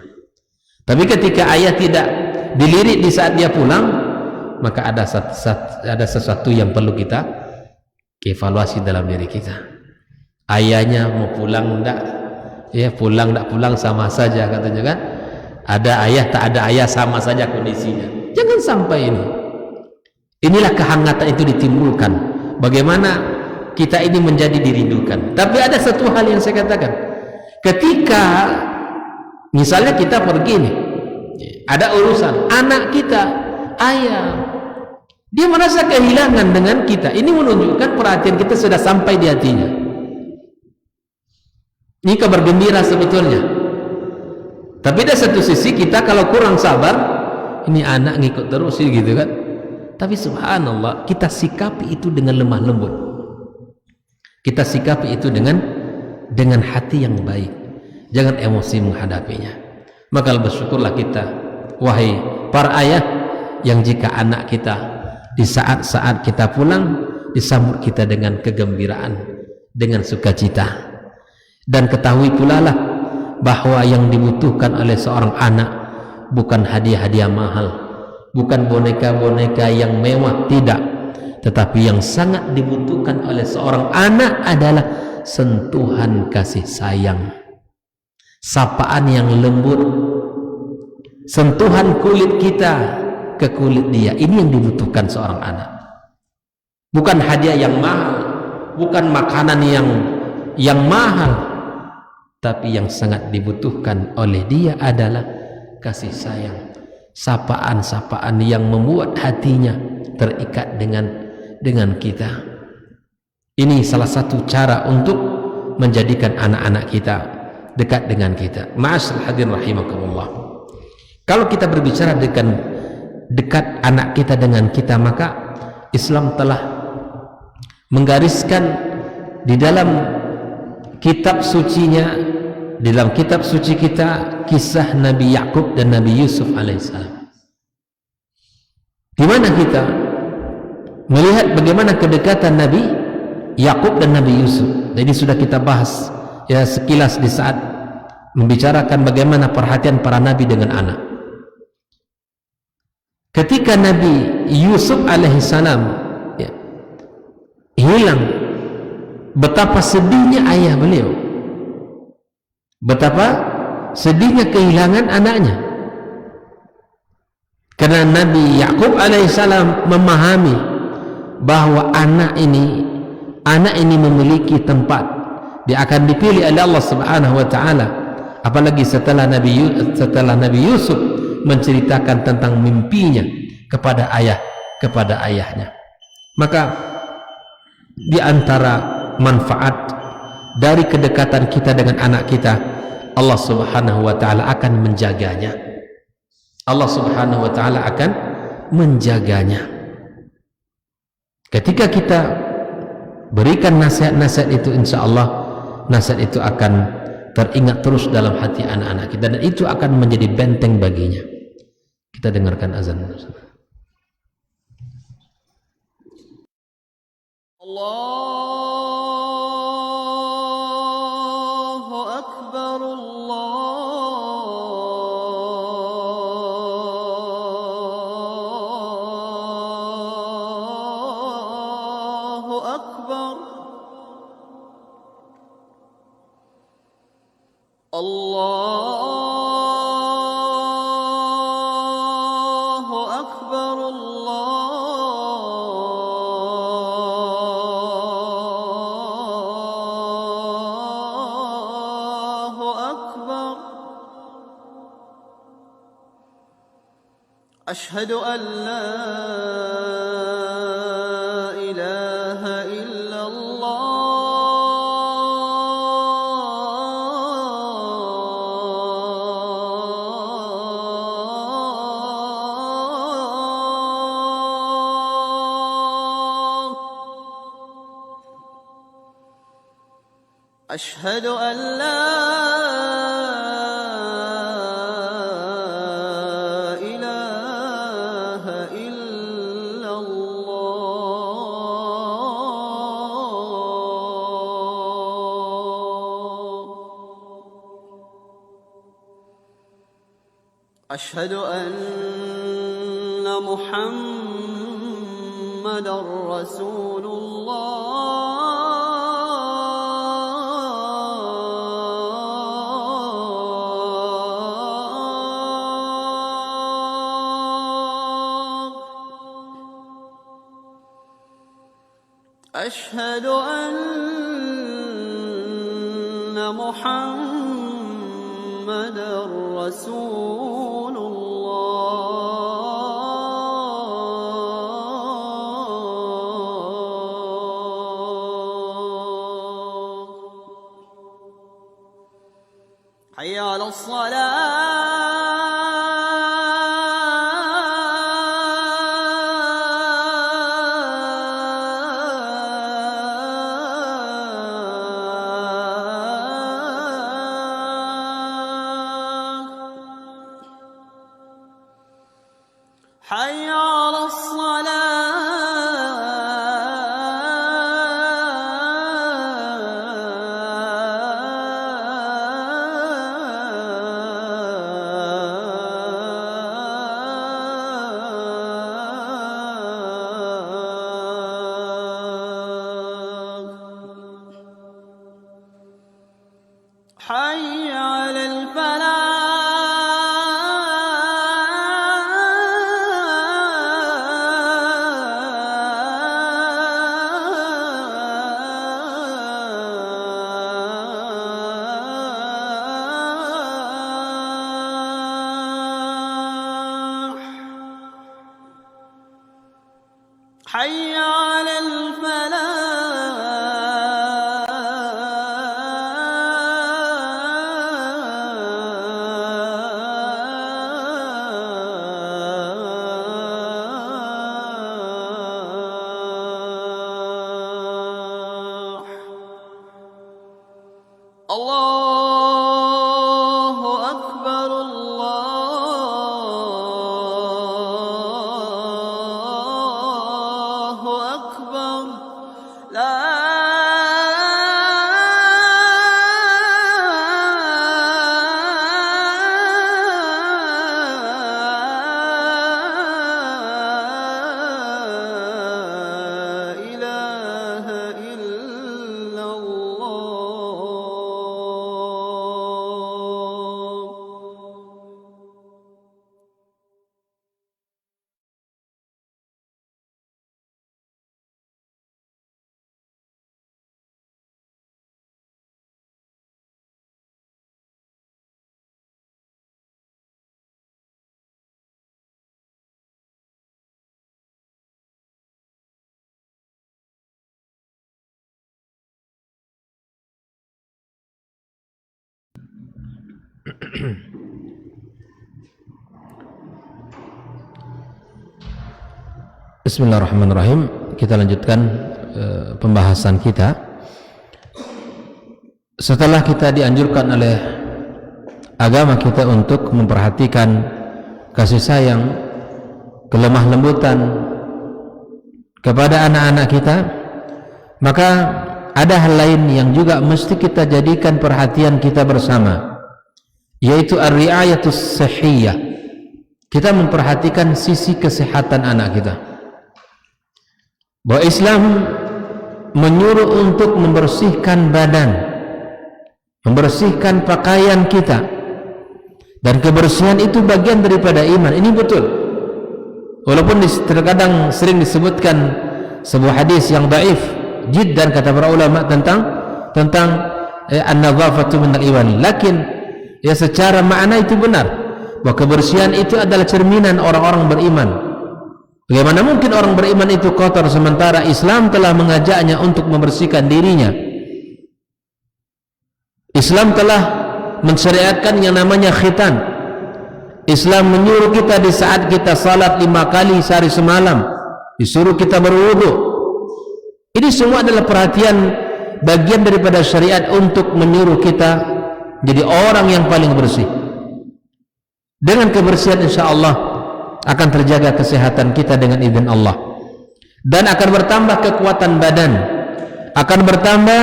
Tapi ketika ayah tidak dilirik di saat dia pulang, maka ada sesuatu yang perlu kita evaluasi dalam diri kita. Ayahnya mau pulang enggak? Ya, pulang enggak pulang sama saja katanya kan. Ada ayah tak ada ayah sama saja kondisinya. Jangan sampai ini. Inilah kehangatan itu ditimbulkan. Bagaimana kita ini menjadi dirindukan. Tapi ada satu hal yang saya katakan. Ketika misalnya kita pergi nih, ada urusan anak kita, ayah, dia merasa kehilangan dengan kita. Ini menunjukkan perhatian kita sudah sampai di hatinya. Ini kabar gembira sebetulnya. Tapi ada satu sisi kita kalau kurang sabar, ini anak ngikut terus gitu kan. Tapi subhanallah, kita sikapi itu dengan lemah lembut. Kita sikapi itu dengan hati yang baik. Jangan emosi menghadapinya. Maka bersyukurlah kita, wahai para ayah, yang jika anak kita di saat-saat kita pulang disambut kita dengan kegembiraan, dengan sukacita. Dan ketahui pula lah bahwa yang dibutuhkan oleh seorang anak bukan hadiah-hadiah mahal, bukan boneka-boneka yang mewah, tidak. Tetapi yang sangat dibutuhkan oleh seorang anak adalah sentuhan kasih sayang, sapaan yang lembut, sentuhan kulit kita ke kulit dia. Ini yang dibutuhkan seorang anak. Bukan hadiah yang mahal, bukan makanan yang mahal, tapi yang sangat dibutuhkan oleh dia adalah kasih sayang, sapaan-sapaan yang membuat hatinya terikat dengan kita. Ini salah satu cara untuk menjadikan anak-anak kita dekat dengan kita. Ma'asyiral hadirin rahimakumullah. Kalau kita berbicara dengan dekat anak kita dengan kita, maka Islam telah menggariskan di dalam kitab sucinya, dalam kitab suci kita, kisah Nabi Yakub dan Nabi Yusuf alaihissalam, di mana kita melihat bagaimana kedekatan Nabi Yakub dan Nabi Yusuf. Jadi sudah kita bahas ya sekilas di saat membicarakan bagaimana perhatian para nabi dengan anak. Ketika Nabi Yusuf alaihissalam ya, hilang, betapa sedihnya ayah beliau, betapa sedihnya kehilangan anaknya. Karena Nabi Yakub alaihissalam memahami bahwa anak ini anak ini memiliki tempat, dia akan dipilih oleh Allah Subhanahu wa taala. Apalagi setelah Nabi Yusuf menceritakan tentang mimpinya kepada ayahnya. Maka di antara manfaat dari kedekatan kita dengan anak kita, Allah Subhanahu wa taala akan menjaganya. Allah Subhanahu wa taala akan menjaganya. Ketika kita berikan nasihat-nasihat itu, insya Allah nasihat itu akan teringat terus dalam hati anak-anak kita, dan itu akan menjadi benteng baginya. Kita dengarkan azan. Allahu Akbar, Allahu Akbar, Allahu Akbar, Allahu Akbar. Ashhadu an la ilaha illallah. أشهد أن لا إله إلا الله. أشهد أن محمدا رسول الله. أشهد أن محمدا رسول الله. حي على الصلاة. حي على الصلاة. حي على الفلاح. حي على الفلاح. الله أكبر، الله أكبر. لا إله إلا الله. Bismillahirrahmanirrahim. Kita lanjutkan pembahasan kita. Setelah kita dianjurkan oleh agama kita untuk memperhatikan kasih sayang, kelemah lembutan kepada anak-anak kita, maka ada hal lain yang juga mesti kita jadikan perhatian kita bersama, yaitu ar-ri'ayatus sihhiyah. Kita memperhatikan sisi kesehatan anak kita. Bahwa Islam menyuruh untuk membersihkan badan, membersihkan pakaian kita, dan kebersihan itu bagian daripada iman. Ini betul, walaupun terkadang sering disebutkan sebuah hadis yang dhaif jiddan, kata para ulama, tentang an-nadhafatu minal iman. Lakin ya, secara makna itu benar, bahwa kebersihan itu adalah cerminan orang-orang beriman. Bagaimana mungkin orang beriman itu kotor sementara Islam telah mengajaknya untuk membersihkan dirinya? Islam telah mensyariatkan yang namanya khitan. Islam menyuruh kita di saat kita salat 5 kali sehari semalam, disuruh kita berwudu. Ini semua adalah perhatian bagian daripada syariat untuk menyuruh kita jadi orang yang paling bersih. Dengan kebersihan insyaallah akan terjaga kesehatan kita dengan izin Allah, dan akan bertambah kekuatan badan, akan bertambah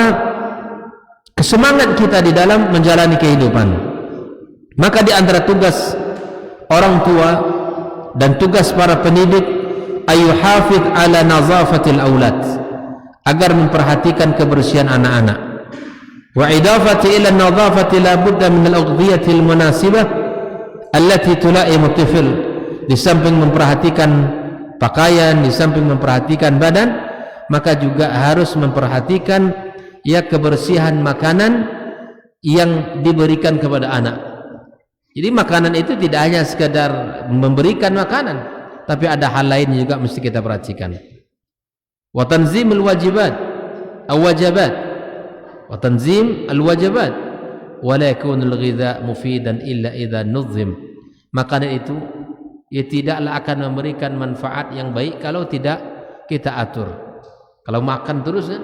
kesemangat kita di dalam menjalani kehidupan. Maka di antara tugas orang tua dan tugas para pendidik, ayuhafidh ala nazafatil aulad, agar memperhatikan kebersihan anak-anak. Wa idafati ila nazafati la budda min al-aghdhiyati al-munasibah allati tulaimu tifl. Di samping memperhatikan pakaian, di samping memperhatikan badan, maka juga harus memperhatikan ya kebersihan makanan yang diberikan kepada anak. Jadi makanan itu tidak hanya sekadar memberikan makanan, tapi ada hal lain juga mesti kita perhatikan. Wa tanzimul wajibat aw wajibat, wa tanzim al wajibat, wa la yakunul ghidha mufidan illa idza nuzim. Makanan itu ia tidaklah akan memberikan manfaat yang baik kalau tidak kita atur. Kalau makan terus kan,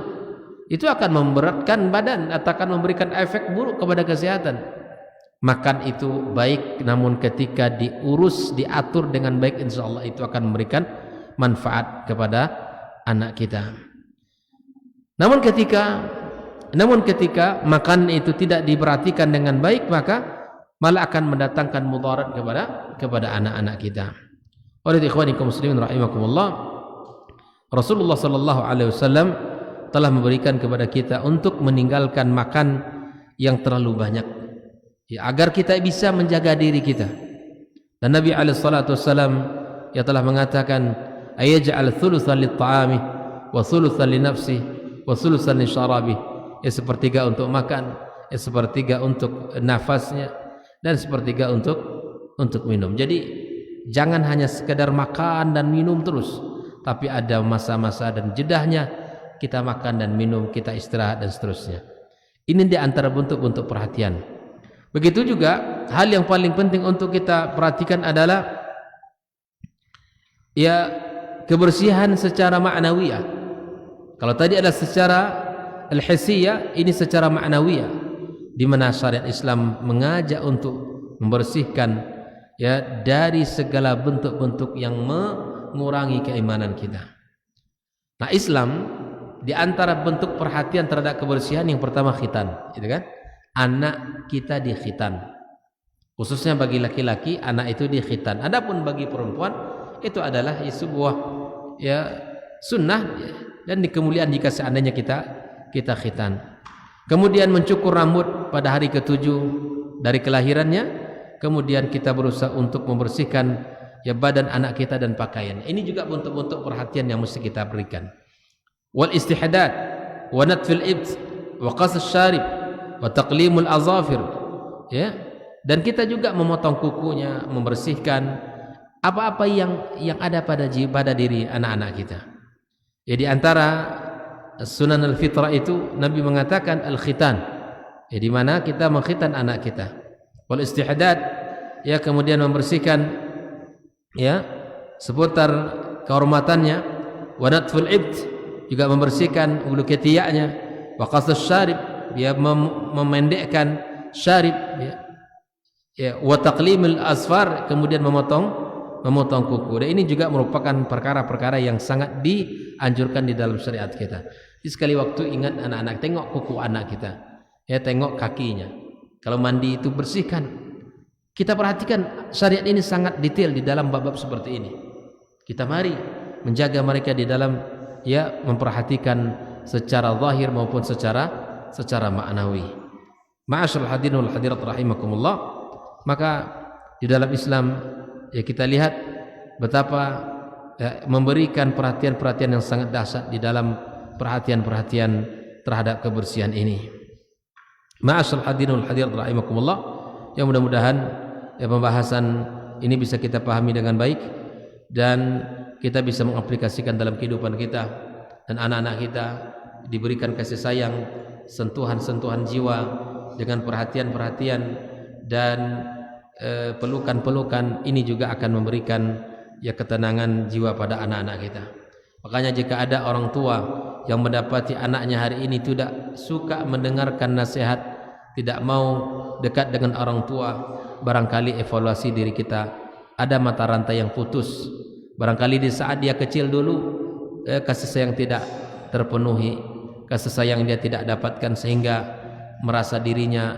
itu akan memberatkan badan atau akan memberikan efek buruk kepada kesehatan. Makan itu baik, namun ketika diurus, diatur dengan baik, insyaallah itu akan memberikan manfaat kepada anak kita. Namun ketika makan itu tidak diperhatikan dengan baik, maka malah akan mendatangkan mudarat kepada anak-anak kita. Oleh ikhwani kaum muslimin rahimakumullah, Rasulullah sallallahu alaihi wasallam telah memberikan kepada kita untuk meninggalkan makan yang terlalu banyak, ya, agar kita bisa menjaga diri kita. Dan Nabi alaihi salatu wasallam ya telah mengatakan, ayaj'al thulutsan lit-ta'ami wa thulutsan li nafsi wa thulutsan li syarabi. Ya, sepertiga untuk makan, ya sepertiga untuk nafasnya, dan sepertiga untuk minum. Jadi jangan hanya sekedar makan dan minum terus, tapi ada masa-masa dan jedahnya kita makan dan minum, kita istirahat dan seterusnya. Ini di antara bentuk-bentuk perhatian. Begitu juga hal yang paling penting untuk kita perhatikan adalah ya kebersihan secara ma'nawiyah. Kalau tadi adalah secara al-hissiyah, ini secara ma'nawiyah, di mana syariat Islam mengajak untuk membersihkan ya dari segala bentuk-bentuk yang mengurangi keimanan kita. Nah, Islam di antara bentuk perhatian terhadap kebersihan yang pertama khitan, itu kan? Anak kita dikhitan. Khususnya bagi laki-laki, anak itu dikhitan. Adapun bagi perempuan itu adalah sebuah ya sunnah, dan di kemuliaan jika seandainya kita khitan. Kemudian mencukur rambut pada hari ke-7 dari kelahirannya. Kemudian kita berusaha untuk membersihkan ya badan anak kita dan pakaian. Ini juga bentuk-bentuk perhatian yang mesti kita berikan. Wal istihdad wa natfil ibt wa qas asy-syarib wa taqlimul azafir. Ya. Dan kita juga memotong kukunya, membersihkan apa-apa yang ada pada diri anak-anak kita. Ya, di antara sunan al-fitrah itu Nabi mengatakan al-khitan, ya, di mana kita mengkhitan anak kita. Wal istihdad, ya, kemudian membersihkan, ya, seputar kehormatannya. Wa natful ibd, juga membersihkan ulu ketiaknya. Wa qasas syarib, dia memendekkan syarib, ya. Ya, wa taqlimul asfar, kemudian memotong kuku. Dan ini juga merupakan perkara-perkara yang sangat dianjurkan di dalam syariat kita. Jadi sekali waktu ingat anak-anak, tengok kuku anak kita, ya, tengok kakinya. Kalau mandi itu bersihkan. Kita perhatikan syariat ini sangat detail di dalam bab-bab seperti ini. Kita mari menjaga mereka di dalam, ya, memperhatikan secara zahir maupun secara maknawi. Ma'asyiral hadirin wal hadirat rahimakumullah. Maka di dalam Islam, ya, kita lihat betapa, ya, memberikan perhatian-perhatian yang sangat dahsyat di dalam perhatian-perhatian terhadap kebersihan ini. Ma'asyiral hadirin wal hadirat rahimakumullah. Ya, mudah-mudahan, ya, pembahasan ini bisa kita pahami dengan baik dan kita bisa mengaplikasikan dalam kehidupan kita, dan anak-anak kita diberikan kasih sayang, sentuhan-sentuhan jiwa dengan perhatian-perhatian dan pelukan-pelukan. Ini juga akan memberikan, ya, ketenangan jiwa pada anak-anak kita. Makanya jika ada orang tua yang mendapati anaknya hari ini tidak suka mendengarkan nasihat, tidak mau dekat dengan orang tua, barangkali evaluasi diri kita, ada mata rantai yang putus. Barangkali di saat dia kecil dulu, kasih sayang tidak terpenuhi, kasih sayang dia tidak dapatkan, sehingga merasa dirinya,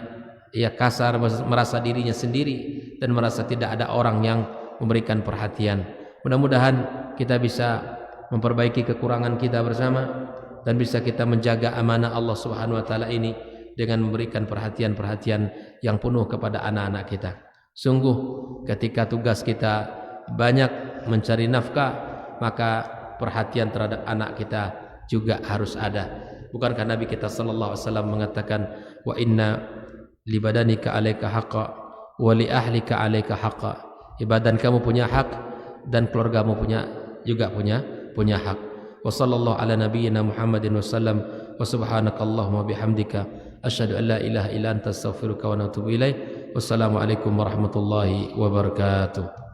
ya, kasar, merasa dirinya sendiri, dan merasa tidak ada orang yang memberikan perhatian. Mudah-mudahan kita bisa memperbaiki kekurangan kita bersama dan bisa kita menjaga amanah Allah Subhanahu wa taala ini dengan memberikan perhatian-perhatian yang penuh kepada anak-anak kita. Sungguh ketika tugas kita banyak mencari nafkah, maka perhatian terhadap anak kita juga harus ada. Bukankah Nabi kita sallallahu alaihi wasallam mengatakan, wa inna li badanika alaika haqqa wa li ahlika alaika haqqa. Badan kamu punya hak dan keluargamu juga punya hak. Wa sallallahu ala nabiyyina Muhammadin wasallam wa subhanakallahumma bihamdika asyhadu an la ilaha illa anta astaghfiruka wa atubu ilaik. Wassalamu alaikum warahmatullahi wabarakatuh.